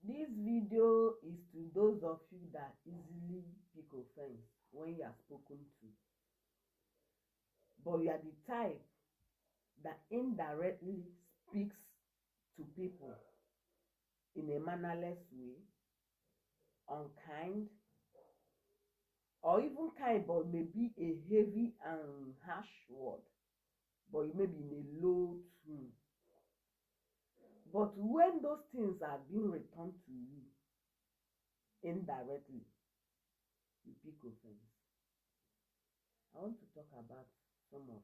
This video is to those of you that easily pick offense when you are spoken to, but you are the type that indirectly speaks to people in a mannerless way, unkind, or even kind but maybe a heavy and harsh word, but it may be in a low tone. But when those things are being returned to you indirectly, you pick offense. I want to talk about some of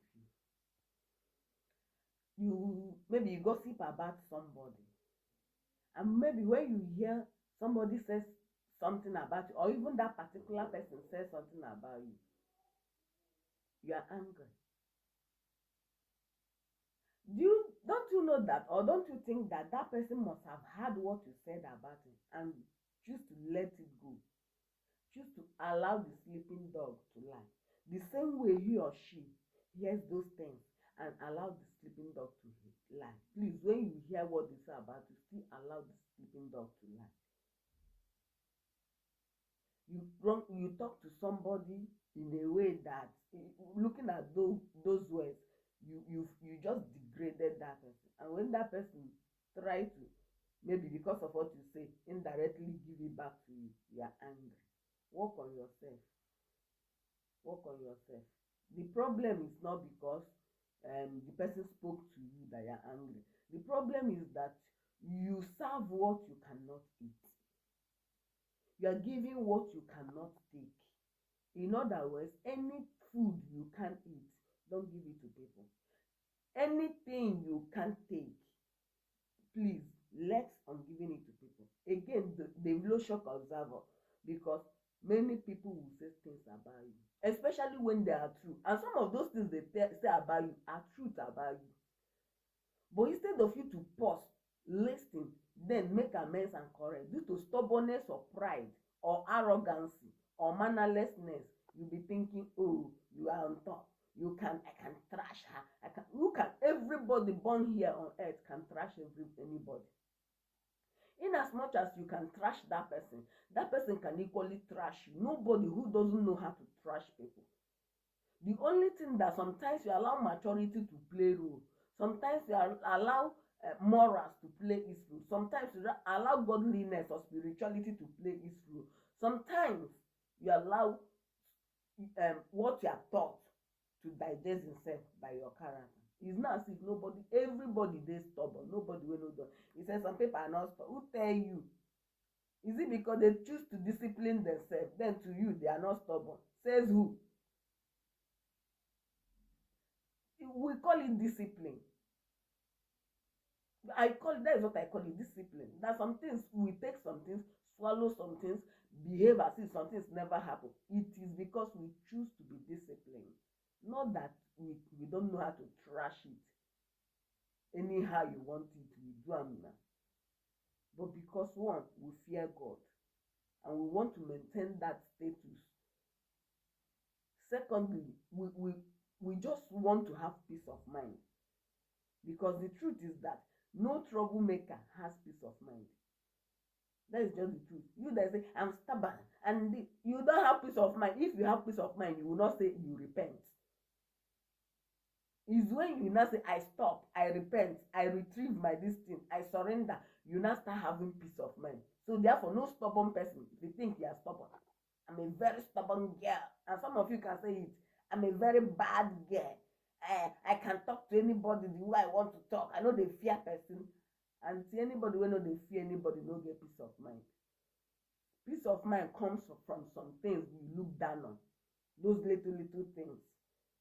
you. Maybe you gossip about somebody, and maybe when you hear somebody says something about you, or even that particular person says something about you, you are angry. Don't you know that, or don't you think that that person must have heard what you said about him and choose to let it go, choose to allow the sleeping dog to lie, the same way he or she hears those things and allow the sleeping dog to lie? Please, when you hear what they say about you, still allow the sleeping dog to lie. You talk to somebody in a way that, looking at those words, you just degraded that person, and when that person try to, maybe because of what you say, indirectly give it back to you, you are angry. Work on yourself. The problem is not because the person spoke to you that you're angry. The problem is that you serve what you cannot eat. You are giving what you cannot take. In other words, any food you can't eat, don't give it to people. Anything you can't take, please, less on giving it to people. Again, the low shock observer, because many people will say things about you, especially when they are true. And some of those things they say about you are truth about you. But instead of you to pause, listen, then make amends and correct, due to stubbornness or pride or arrogancy or mannerlessness, you'll be thinking, oh, you are on top. I can trash her. Everybody born here on earth can trash anybody. In as much as you can trash that person can equally trash you. Nobody who doesn't know how to trash people. The only thing that sometimes you allow maturity to play role, sometimes you allow morals to play its role, sometimes you allow godliness or spirituality to play its role, sometimes you allow what you are taught to digest itself by your character. It's not as if everybody dey stubborn, nobody will know that. He says some people are not stubborn. Who tell you? Is it because they choose to discipline themselves, then to you they are not stubborn? Says who? We call it discipline. That is what I call it, discipline. That some things we take, some things, swallow some things, behave as if some things never happen. It is because we choose to be disciplined. Not that we don't know how to trash it anyhow you want it, we do now. But because one, we fear God and we want to maintain that status. Secondly, we just want to have peace of mind, because the truth is that no troublemaker has peace of mind. That is just the truth. You that say I'm stubborn and you don't have peace of mind. If you have peace of mind, you will not say you repent. Is when you now say I stop, I repent, I retrieve my destiny, I surrender, you now start having peace of mind. So therefore, no stubborn person, if you think you are stubborn, I'm a very stubborn girl, and some of you can say it, I'm a very bad girl. I can talk to anybody the way I want to talk. I know they fear person, and see anybody when they fear anybody, no get peace of mind. Peace of mind comes from some things you look down on, those little things.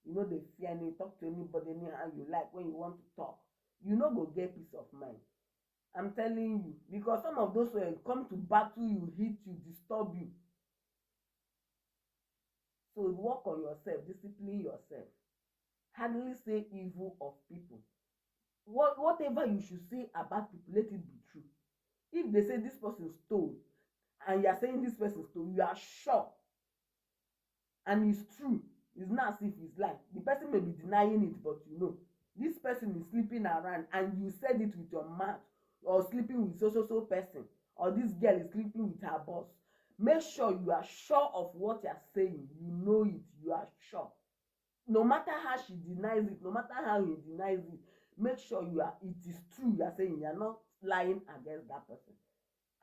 You know, they fear and you talk to anybody anyhow you like when you want to talk. You know, go get peace of mind. I'm telling you, because some of those will come to battle you, hit you, disturb you. So work on yourself, discipline yourself. Hardly say evil of people. Whatever you should say about people, let it be true. If they say this person stole, and you are saying this person stole, you are sure, and it's true, it's not as if it's lying. The person may be denying it, but you know this person is sleeping around, and you said it with your mouth, or sleeping with so person, or this girl is sleeping with her boss, make sure you are sure of what you are saying. You know it, you are sure. No matter how she denies it, no matter how he denies it, make sure it is true you are saying. You are not lying against that person,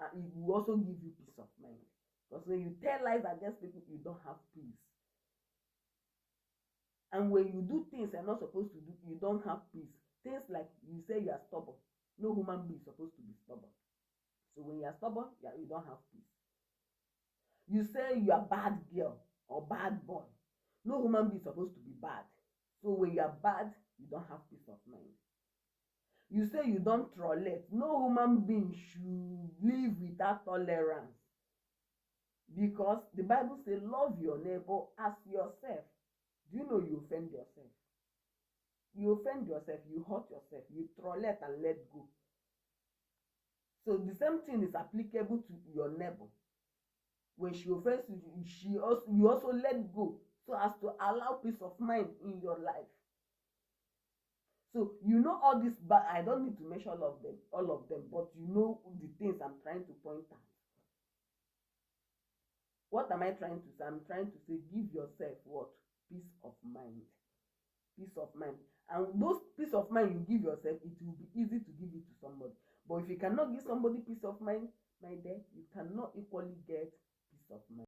and it will also give you peace of mind. Because when you tell lies against people, you don't have peace. And when you do things you're not supposed to do, you don't have peace. Things like you say you are stubborn. No human being is supposed to be stubborn. So when you are stubborn, you don't have peace. You say you are bad girl or bad boy. No human being is supposed to be bad. So when you are bad, you don't have peace of mind. You say you don't tolerate. No human being should live without tolerance. Because the Bible says, love your neighbor as yourself. Do you know you offend yourself? You offend yourself, you hurt yourself, you tolerate and let go. So the same thing is applicable to your neighbor. When she offends you, you also let go, so as to allow peace of mind in your life. So you know all this, but I don't need to mention all of them, but you know the things I'm trying to point out. What am I trying to say? I'm trying to say, give yourself what? Peace of mind. Peace of mind. And those peace of mind you give yourself, it will be easy to give it to somebody. But if you cannot give somebody peace of mind, my dear, you cannot equally get peace of mind.